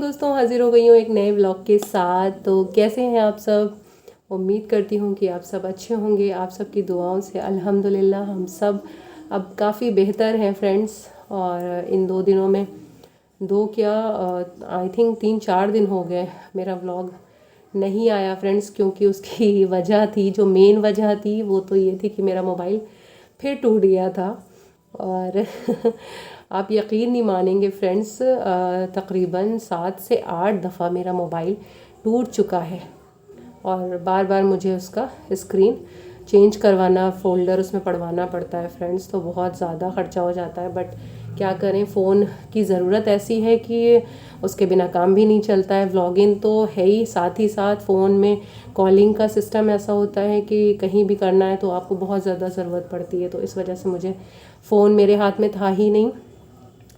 दोस्तों, हाजिर हो गई हूँ एक नए व्लॉग के साथ। तो कैसे हैं आप सब? उम्मीद करती हूँ कि आप सब अच्छे होंगे। आप सबकी दुआओं से अल्हम्दुलिल्लाह हम सब अब काफ़ी बेहतर हैं फ्रेंड्स। और इन 2 दिनों में दो क्या आई थिंक 3-4 दिन हो गए मेरा व्लॉग नहीं आया फ्रेंड्स, क्योंकि उसकी वजह थी, जो मेन वजह थी वो तो ये थी कि मेरा मोबाइल फिर टूट गया था। और आप यकीन नहीं मानेंगे फ्रेंड्स, तकरीबन 7 से 8 दफ़ा मेरा मोबाइल टूट चुका है और बार बार मुझे उसका स्क्रीन चेंज करवाना, फ़ोल्डर उसमें पड़वाना पड़ता है फ्रेंड्स। तो बहुत ज़्यादा ख़र्चा हो जाता है, बट क्या करें, फ़ोन की ज़रूरत ऐसी है कि उसके बिना काम भी नहीं चलता है। व्लॉगिंग तो है ही, साथ ही साथ फ़ोन में कॉलिंग का सिस्टम ऐसा होता है कि कहीं भी करना है तो आपको बहुत ज़्यादा ज़रूरत पड़ती है। तो इस वजह से मुझे फ़ोन मेरे हाथ में था ही नहीं।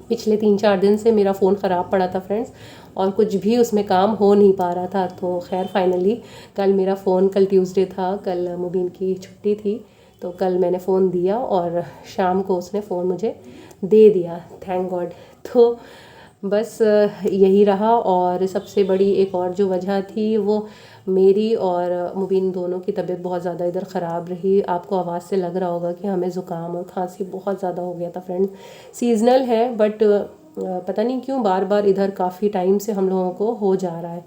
पिछले 3-4 दिन से मेरा फ़ोन ख़राब पड़ा था फ्रेंड्स, और कुछ भी उसमें काम हो नहीं पा रहा था। तो खैर फाइनली कल मेरा फ़ोन, कल ट्यूसडे था, कल मुबीन की छुट्टी थी, तो कल मैंने फ़ोन दिया और शाम को उसने फ़ोन मुझे दे दिया, थैंक गॉड। तो बस यही रहा। और सबसे बड़ी एक और जो वजह थी वो मेरी और मुबीन दोनों की तबीयत बहुत ज़्यादा इधर ख़राब रही। आपको आवाज़ से लग रहा होगा कि हमें ज़ुकाम और खांसी बहुत ज़्यादा हो गया था फ्रेंड्स। सीज़नल है, बट पता नहीं क्यों बार बार इधर काफ़ी टाइम से हम लोगों को हो जा रहा है।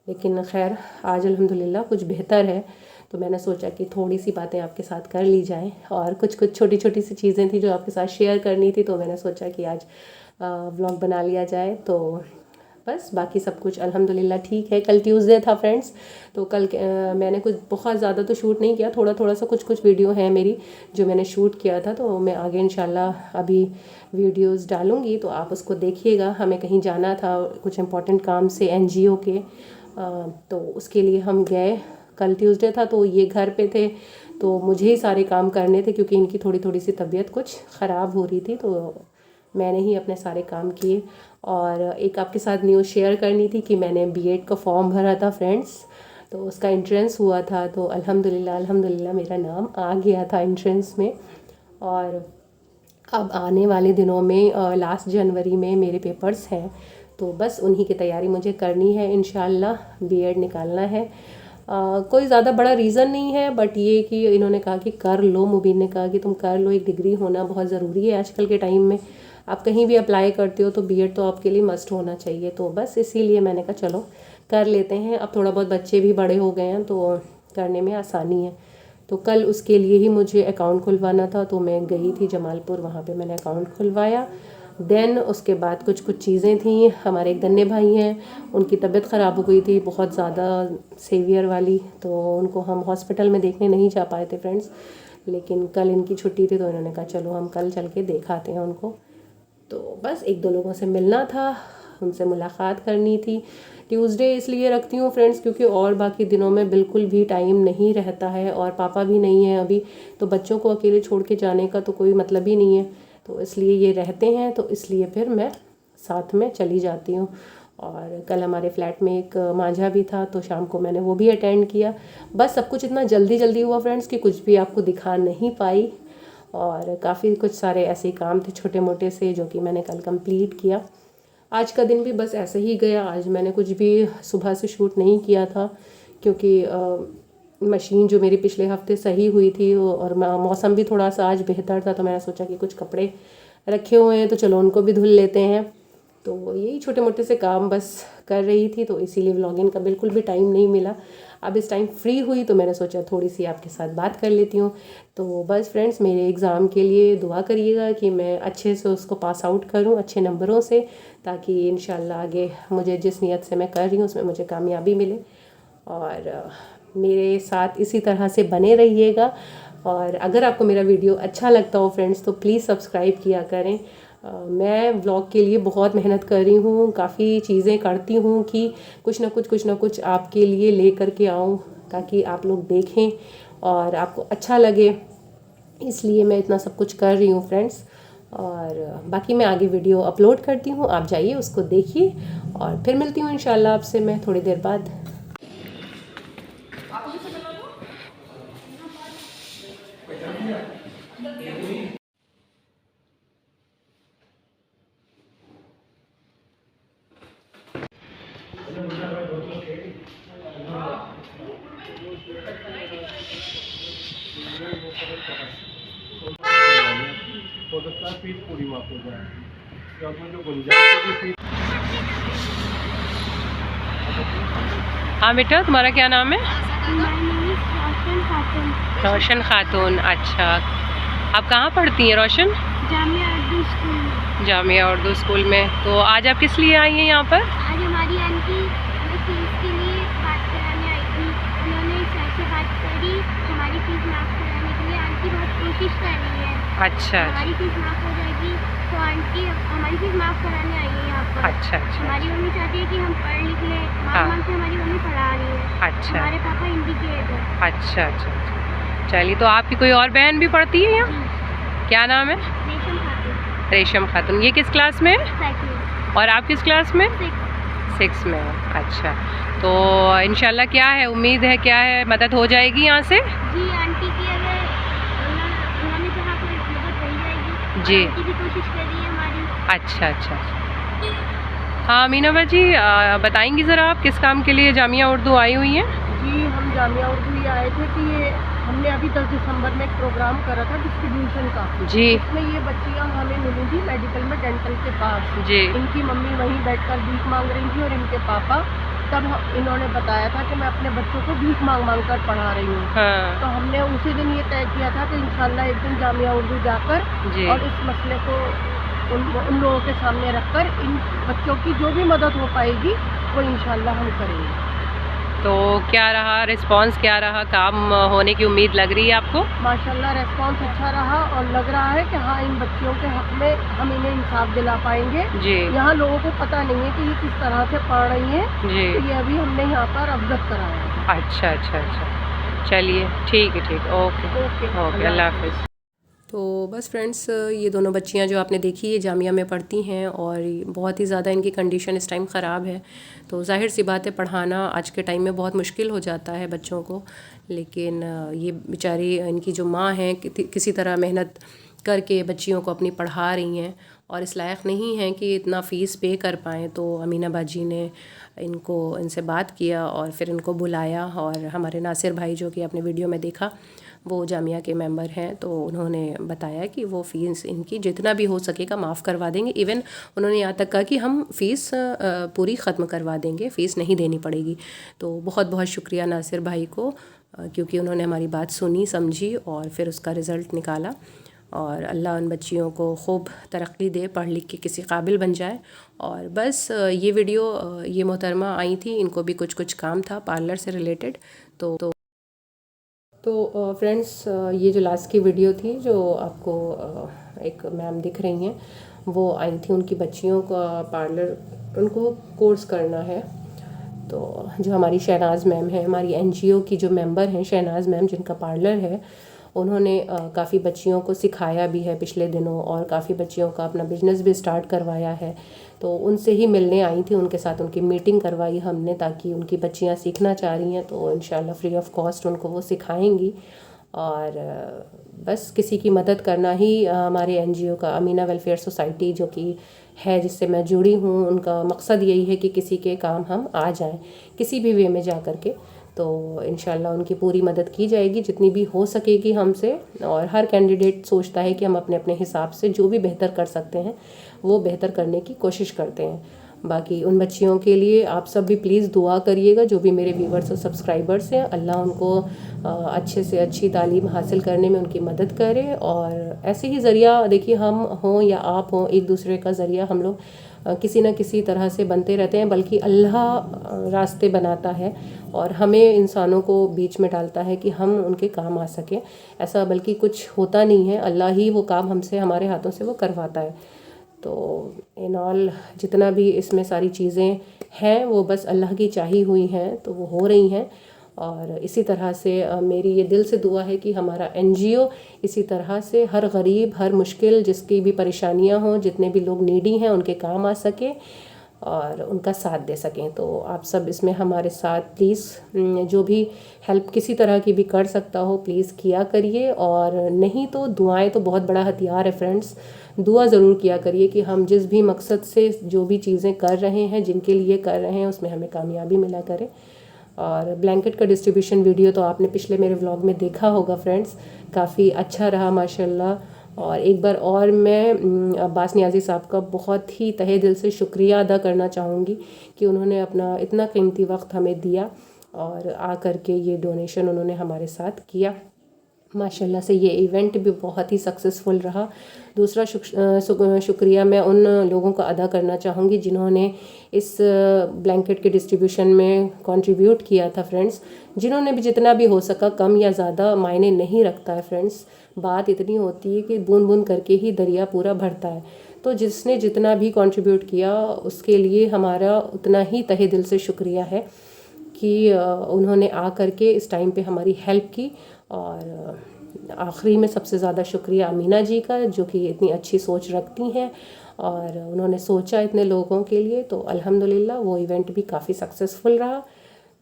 लेकिन खैर आज अल्हम्दुलिल्लाह कुछ बेहतर है। तो मैंने सोचा कि थोड़ी सी बातें आपके साथ कर ली जाएं, और कुछ कुछ छोटी छोटी सी चीज़ें थी जो आपके साथ शेयर करनी थी, तो मैंने सोचा कि आज व्लॉग बना लिया जाए। तो बस बाकी सब कुछ अल्हम्दुलिल्लाह ठीक है। कल ट्यूसडे था फ्रेंड्स, तो कल मैंने कुछ बहुत ज़्यादा तो शूट नहीं किया, थोड़ा थोड़ा सा कुछ कुछ वीडियो है मेरी जो मैंने शूट किया था। तो मैं आगे इंशाल्लाह अभी वीडियोस डालूँगी, तो आप उसको देखिएगा। हमें कहीं जाना था कुछ इम्पोर्टेंट काम से, एनजीओ के, तो उसके लिए हम गए। कल ट्यूसडे था तो ये घर पे थे, तो मुझे ही सारे काम करने थे क्योंकि इनकी थोड़ी थोड़ी सी तबीयत कुछ ख़राब हो रही थी, तो मैंने ही अपने सारे काम किए। और एक आपके साथ न्यूज़ शेयर करनी थी कि मैंने बीएड का फॉर्म भरा था फ्रेंड्स, तो उसका एंट्रेंस हुआ था। तो अल्हम्दुलिल्लाह अल्हम्दुलिल्लाह मेरा नाम आ गया था एंट्रेंस में। और अब आने वाले दिनों में लास्ट जनवरी में मेरे पेपर्स हैं, तो बस उन्हीं की तैयारी मुझे करनी है। इंशाल्लाह बीएड निकालना है। कोई ज़्यादा बड़ा रीज़न नहीं है, बट ये कि इन्होंने कहा कि कर लो, मुबीन ने कहा कि तुम कर लो, एक डिग्री होना बहुत ज़रूरी है आजकल के टाइम में। आप कहीं भी अप्लाई करते हो तो बीएड तो आपके लिए मस्ट होना चाहिए। तो बस इसीलिए मैंने कहा चलो कर लेते हैं। अब थोड़ा बहुत बच्चे भी बड़े हो गए हैं तो करने में आसानी है। तो कल उसके लिए ही मुझे अकाउंट खुलवाना था, तो मैं गई थी जमालपुर, वहाँ पे मैंने अकाउंट खुलवाया। देन उसके बाद कुछ कुछ चीज़ें थी। हमारे एक दन्ने भाई हैं, उनकी तबीयत ख़राब हो गई थी बहुत ज़्यादा सीवियर वाली, तो उनको हम हॉस्पिटल में देखने नहीं जा पाए थे फ्रेंड्स। लेकिन कल इनकी छुट्टी थी, तो इन्होंने कहा चलो हम कल चल के देखाते हैं उनको। तो बस 1-2 लोगों से मिलना था, उनसे मुलाकात करनी थी। ट्यूसडे इसलिए रखती हूँ फ्रेंड्स क्योंकि और बाकी दिनों में बिल्कुल भी टाइम नहीं रहता है, और पापा भी नहीं है अभी, तो बच्चों को अकेले छोड़ के जाने का तो कोई मतलब ही नहीं है। तो इसलिए ये रहते हैं, तो इसलिए फिर मैं साथ में चली जाती हूँ। और कल हमारे फ्लैट में एक मांझा भी था, तो शाम को मैंने वो भी अटेंड किया। बस सब कुछ इतना जल्दी जल्दी हुआ फ्रेंड्स कि कुछ भी आपको दिखा नहीं पाई। और काफ़ी कुछ सारे ऐसे काम थे छोटे मोटे से जो कि मैंने कल कंप्लीट किया। आज का दिन भी बस ऐसे ही गया। आज मैंने कुछ भी सुबह से शूट नहीं किया था क्योंकि मशीन जो मेरी पिछले हफ्ते सही हुई थी और मौसम भी थोड़ा सा आज बेहतर था, तो मैंने सोचा कि कुछ कपड़े रखे हुए हैं तो चलो उनको भी धुल लेते हैं। तो यही छोटे मोटे से काम बस कर रही थी, तो इसीलिए व्लॉगिंग का बिल्कुल भी टाइम नहीं मिला। अब इस टाइम फ्री हुई तो मैंने सोचा थोड़ी सी आपके साथ बात कर लेती हूँ। तो बस फ्रेंड्स मेरे एग्ज़ाम के लिए दुआ करिएगा कि मैं अच्छे से उसको पास आउट करूँ अच्छे नंबरों से, ताकि इंशाल्लाह आगे मुझे जिस नीयत से मैं कर रही हूँ उसमें मुझे कामयाबी मिले। और मेरे साथ इसी तरह से बने रहिएगा। और अगर आपको मेरा वीडियो अच्छा लगता हो फ्रेंड्स तो प्लीज़ सब्सक्राइब किया करें। मैं व्लॉग के लिए बहुत मेहनत कर रही हूँ, काफ़ी चीज़ें करती हूँ कि कुछ ना कुछ आपके लिए ले कर के आऊँ, ताकि आप लोग देखें और आपको अच्छा लगे। इसलिए मैं इतना सब कुछ कर रही हूँ फ्रेंड्स। और बाकी मैं आगे वीडियो अपलोड करती हूँ, आप जाइए उसको देखिए, और फिर मिलती हूँ इंशाल्लाह आपसे मैं थोड़ी देर बाद। हो सकता है फीस पूरी माफ हो जाए, या उसमें जो गुंजाइश होगी फीस। हाँ बेटा, तुम्हारा क्या नाम है? रोशन खातून। रोशन खातून। अच्छा, आप कहाँ पढ़ती हैं रोशन? जामिया उर्दू स्कूल। जामिया उर्दू स्कूल में। तो आज आप किस लिए आई हैं यहाँ पर? आज हमारी आंटी हमें फीस के लिए बात कराने आई थी। उन्होंने सर से बात करी हमारी फीस माफ़ कराने के लिए। आंटी बहुत कोशिश कर रही है। अच्छा हमारी फीस माफ़ हो जाएगी, तो आंटी हमारी फीस माफ़ कराने आई है यहाँ पर। अच्छा अच्छा हमारी मम्मी चाहती है कि हम पढ़ लिख लें। हाँ। मांग से हमारी मम्मी पढ़ा रही है। अच्छा हमारे पापा हिंदी के हैं। अच्छा अच्छा अच्छा। चलिए, तो आपकी कोई और बहन भी पढ़ती है यहाँ? क्या नाम है? रेशम खातून। रेशम खातून। ये किस क्लास में है? सेकंड। और आप किस क्लास में? 6 में हो। अच्छा, तो इंशाल्लाह क्या है, उम्मीद है क्या है, मदद हो जाएगी यहाँ से? जी, आंटी की अगर उन्होंने चाहा तो मदद हो जाएगी। जी। आंटी भी कोशिश कर रही है हमारी। अच्छा अच्छा। हाँ मीनाबा जी, बताएंगी ज़रा आप किस काम के लिए जामिया उर्दू आई हुई हैं? जी, हम जामिया उर्दू ये आए थे कि ये हमने अभी 10 दिसंबर में एक प्रोग्राम करा था डिस्ट्रीब्यूशन का। जी। इसमें ये बच्चियाँ हमें मिली थी मेडिकल में, डेंटल के पास। जी। इनकी मम्मी वहीं बैठकर भीख मांग रही थी और इनके पापा। तब इन्होंने बताया था कि मैं अपने बच्चों को भीख मांग मांग कर पढ़ा रही हूँ। हाँ। तो हमने उसी दिन ये तय किया था कि इंशाल्लाह एक दिन जामिया उर्दू जाकर जी। और इस मसले को उन लोगों के सामने रखकर इन बच्चों की जो भी मदद हो पाएगी वो इंशाल्लाह हम करेंगे। तो क्या रहा रिस्पांस, क्या रहा, काम होने की उम्मीद लग रही है आपको? माशाल्लाह रेस्पॉन्स अच्छा रहा और लग रहा है कि हाँ, इन बच्चियों के हक में हम इन्हें इंसाफ दिला पाएंगे। जी। यहाँ लोगों को पता नहीं है कि ये किस तरह से पढ़ रही हैं। जी। तो ये अभी हमने यहाँ पर अवगत कराया है। अच्छा अच्छा अच्छा। चलिए ठीक है, ठीक, ओके ओके, अल्लाह हाफिज़। तो बस फ्रेंड्स, ये दोनों बच्चियां जो आपने देखी ये जामिया में पढ़ती हैं और बहुत ही ज़्यादा इनकी कंडीशन इस टाइम ख़राब है। तो जाहिर सी बात है, पढ़ाना आज के टाइम में बहुत मुश्किल हो जाता है बच्चों को। लेकिन ये बेचारी, इनकी जो माँ हैं, किसी तरह मेहनत करके बच्चियों को अपनी पढ़ा रही हैं और इस लायक नहीं हैं कि इतना फ़ीस पे कर पाएँ। तो अमीना बाजी ने इनसे बात किया और फिर इनको बुलाया। और हमारे नासिर भाई, जो कि आपने वीडियो में देखा, वो जामिया के मेंबर हैं, तो उन्होंने बताया कि वो फ़ीस इनकी जितना भी हो सकेगा माफ़ करवा देंगे। इवन उन्होंने यहाँ तक कहा कि हम फ़ीस पूरी ख़त्म करवा देंगे, फ़ीस नहीं देनी पड़ेगी। तो बहुत बहुत शुक्रिया नासिर भाई को, क्योंकि उन्होंने हमारी बात सुनी, समझी और फिर उसका रिज़ल्ट निकाला। और अल्लाह उन बच्चियों को खूब तरक्की दे, पढ़ लिख के किसी काबिल बन जाए। और बस ये वीडियो, ये मोहतरमा आई थी, इनको भी कुछ काम था पार्लर से रिलेटेड। तो फ्रेंड्स, ये जो लास्ट की वीडियो थी, जो आपको एक मैम दिख रही हैं, वो आई थी, उनकी बच्चियों का पार्लर उनको कोर्स करना है। तो जो हमारी शहनाज़ मैम है, हमारी NGO की जो मेंबर हैं शहनाज़ मैम, जिनका पार्लर है, उन्होंने काफ़ी बच्चियों को सिखाया भी है पिछले दिनों और काफ़ी बच्चियों का अपना बिजनेस भी स्टार्ट करवाया है। तो उनसे ही मिलने आई थी, उनके साथ उनकी मीटिंग करवाई हमने, ताकि उनकी बच्चियां सीखना चाह रही हैं तो इंशाल्लाह फ्री ऑफ कॉस्ट उनको वो सिखाएंगी। और बस किसी की मदद करना ही हमारे NGO का, अमीना वेलफेयर सोसाइटी जो कि है, जिससे मैं जुड़ी हूँ, उनका मकसद यही है कि किसी के काम हम आ जाएं किसी भी वे में जा कर के। तो इंशाल्लाह उनकी पूरी मदद की जाएगी जितनी भी हो सकेगी हमसे। और हर कैंडिडेट सोचता है कि हम अपने अपने हिसाब से जो भी बेहतर कर सकते हैं वो बेहतर करने की कोशिश करते हैं। बाकी उन बच्चियों के लिए आप सब भी प्लीज़ दुआ करिएगा, जो भी मेरे व्यूवर्स और सब्सक्राइबर्स हैं। अल्लाह उनको अच्छे से अच्छी तालीम हासिल करने में उनकी मदद करे। और ऐसे ही ज़रिया, देखिए, हम हों या आप हों, एक दूसरे का ज़रिया हम लोग किसी न किसी तरह से बनते रहते हैं, बल्कि अल्लाह रास्ते बनाता है और हमें इंसानों को बीच में डालता है कि हम उनके काम आ सकें। ऐसा बल्कि कुछ होता नहीं है, अल्लाह ही वो काम हमसे, हमारे हाथों से वो करवाता है। तो इन ऑल जितना भी इसमें सारी चीज़ें हैं वो बस अल्लाह की चाही हुई हैं, तो वो हो रही हैं। और इसी तरह से मेरी ये दिल से दुआ है कि हमारा NGO इसी तरह से हर गरीब, हर मुश्किल, जिसकी भी परेशानियां हों, जितने भी लोग नीडी हैं, उनके काम आ सके। और उनका साथ दे सकें। तो आप सब इसमें हमारे साथ प्लीज़ जो भी हेल्प किसी तरह की भी कर सकता हो प्लीज़ किया करिए, और नहीं तो दुआएं तो बहुत बड़ा हथियार है फ्रेंड्स। दुआ ज़रूर किया करिए कि हम जिस भी मकसद से जो भी चीज़ें कर रहे हैं, जिनके लिए कर रहे हैं, उसमें हमें कामयाबी मिला करे। और ब्लैंकेट का डिस्ट्रीब्यूशन वीडियो तो आपने पिछले मेरे व्लॉग में देखा होगा फ्रेंड्स, काफ़ी अच्छा रहा माशाल्लाह। और एक बार और मैं अब्बास नियाज़ी साहब का बहुत ही तहे दिल से शुक्रिया अदा करना चाहूँगी कि उन्होंने अपना इतना कीमती वक्त हमें दिया और आ कर के ये डोनेशन उन्होंने हमारे साथ किया। माशाल्लाह से ये इवेंट भी बहुत ही सक्सेसफुल रहा। दूसरा शुक्रिया मैं उन लोगों का अदा करना चाहूँगी जिन्होंने इस ब्लैंकेट के डिस्ट्रीब्यूशन में कंट्रीब्यूट किया था फ्रेंड्स। जिन्होंने भी जितना भी हो सका, कम या ज़्यादा मायने नहीं रखता है फ्रेंड्स। बात इतनी होती है कि बूंद बूंद करके ही दरिया पूरा भरता है। तो जिसने जितना भी कंट्रीब्यूट किया उसके लिए हमारा उतना ही तहे दिल से शुक्रिया है कि उन्होंने आ कर के इस टाइम पे हमारी हेल्प की। और आखिरी में सबसे ज़्यादा शुक्रिया अमीना जी का, जो कि इतनी अच्छी सोच रखती हैं और उन्होंने सोचा इतने लोगों के लिए। तो अल्हम्दुलिल्लाह वो इवेंट भी काफ़ी सक्सेसफुल रहा।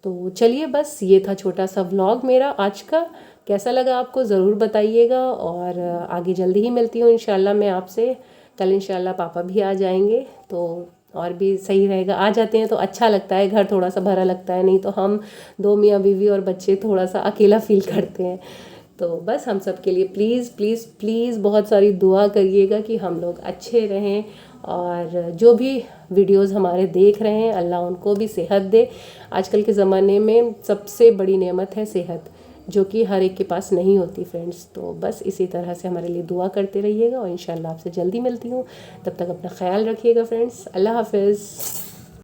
तो चलिए, बस ये था छोटा सा व्लॉग मेरा आज का। कैसा लगा आपको ज़रूर बताइएगा, और आगे जल्दी ही मिलती हूँ इंशाल्लाह मैं आपसे। कल इंशाल्लाह पापा भी आ जाएंगे तो और भी सही रहेगा। आ जाते हैं तो अच्छा लगता है, घर थोड़ा सा भरा लगता है, नहीं तो हम दो मियाँ बीवी और बच्चे थोड़ा सा अकेला फील करते हैं। तो बस हम सब के लिए प्लीज़ प्लीज़ प्लीज़ बहुत सारी दुआ करिएगा कि हम लोग अच्छे रहें, और जो भी वीडियोस हमारे देख रहे हैं अल्लाह उनको भी सेहत दे। आजकल के ज़माने में सबसे बड़ी नेमत है सेहत, जो कि हर एक के पास नहीं होती फ्रेंड्स। तो बस इसी तरह से हमारे लिए दुआ करते रहिएगा, और इंशाल्लाह आपसे जल्दी मिलती हूँ। तब तक अपना ख्याल रखिएगा फ्रेंड्स। अल्लाह हाफ़िज़।